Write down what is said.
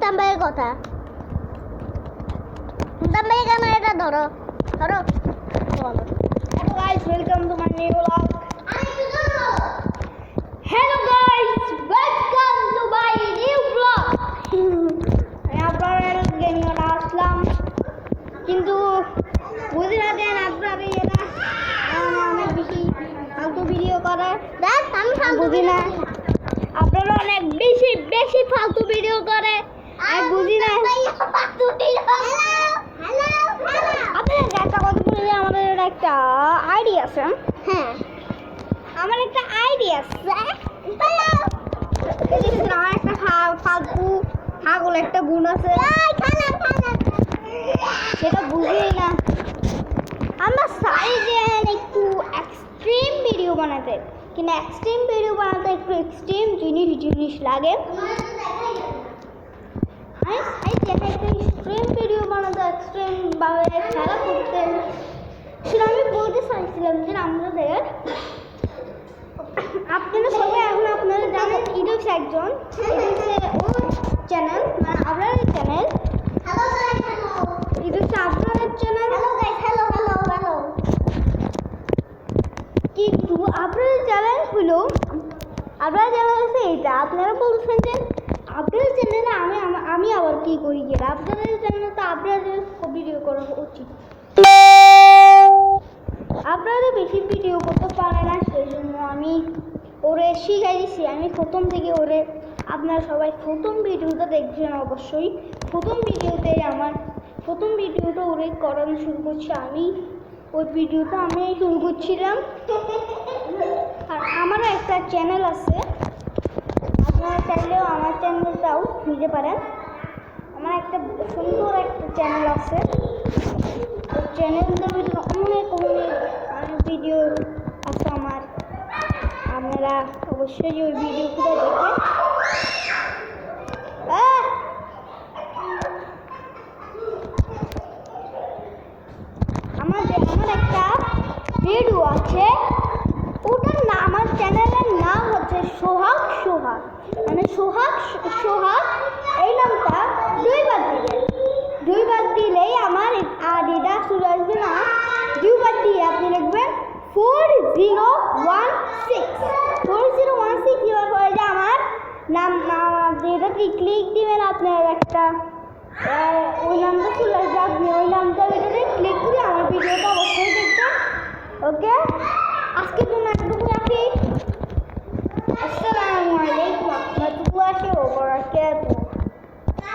সুলতান ভাইয়ের কথা। সুলতান ভাই ক্যামেরাটা ধরো ধরো। Hello guys, welcome to my new vlog. Hello guys, welcome to my new vlog. আমি আপনারা গেম আসলাম কিন্তু বুঝি না দেন আপনারা এরা অনেক বেশি ফালতু ভিডিও করে। দেখ আমি বুঝি না আপনারা অনেক বেশি বেশি ফালতু ভিডিও করে। আমি বুঝি না আপনাদের একটা কথা বলি, আমাদের একটা আইডিয়া আছে। হ্যাঁ আমার একটা আইডিয়া আছে। আমার একটা ফালতু ছাগল একটা গুণ আছে, সেটা বুঝি না। আমরা চাই যে একটু এক্সট্রিম ভিডিও বানাতে, কিন্তু এক্সট্রিম ভিডিও বানাতে একটু এক্সট্রিম জিনিস লাগে। আমি চাই যে একটা এক্সট্রিম ভিডিও বানাতে, এক্সট্রিম ভাবে খেলা করতে। সেটা আমি বলতে চাইছিলাম যে আপনারা সবাই এখন আপনারা জানেন ইউটিউব একজন, ওর চ্যানেল মানে আপনাদের চ্যানেল, ইউটিউব আপনাদের চ্যানেল। কিন্তু আপনাদের চ্যানেল হলো, আপনার চ্যানেল হচ্ছে এইটা। আপনারা বলছেন যে আপনাদের চ্যানেলে আমি আবার কি করি, যে আপনাদের চ্যানেলে তো আপনাদের ভিডিও করা উচিত। আপনারা বেশি ভিডিও করতে পারে না, সেই জন্য আমি ওরে শিখাই দিচ্ছি। আমি প্রথম থেকে ওরে, আপনারা সবাই প্রথম ভিডিওটা দেখছেন অবশ্যই। প্রথম ভিডিওটা ওরে করানো শুরু করছি আমি। ওই ভিডিওটা আমি শুরু করছিলাম। আর আমারও একটা চ্যানেল আছে, আপনারা চাইলেও আমার চ্যানেলটাও নিতে পারেন। আমার একটা সুন্দর একটা চ্যানেল আছে, ওই চ্যানেলটার ভিতরে অনেক ভিডিও আছে আমার। আপনারা অবশ্যই ওই ভিডিওগুলো দেখবেন। আমার একটা ভিডিও আছে, ওটার নাম, আমার চ্যানেলের নাম হচ্ছে সোহাগ, মানে সোহাগ। এই নামটা দুইবার দিলেই আমার আইডিটা চলে আসবে না। দুইবার দিয়ে আপনি লিখবেন 4016 দেওয়ার পরে যে আমার নাম যেটা ক্লিক দিবেন, আপনার একটা ওই নামটা চলে আসবে। আপনি ওই নামটা ভিডিওতে ক্লিক করে আমার ভিডিওটা অবশ্যই দেখবেন। ওকে, আজকের জন্য একটুকু রাখি। আসসালামু আলাইকুম ওয়া রাহমাতুল্লাহি ওয়া বারাকাতুহু।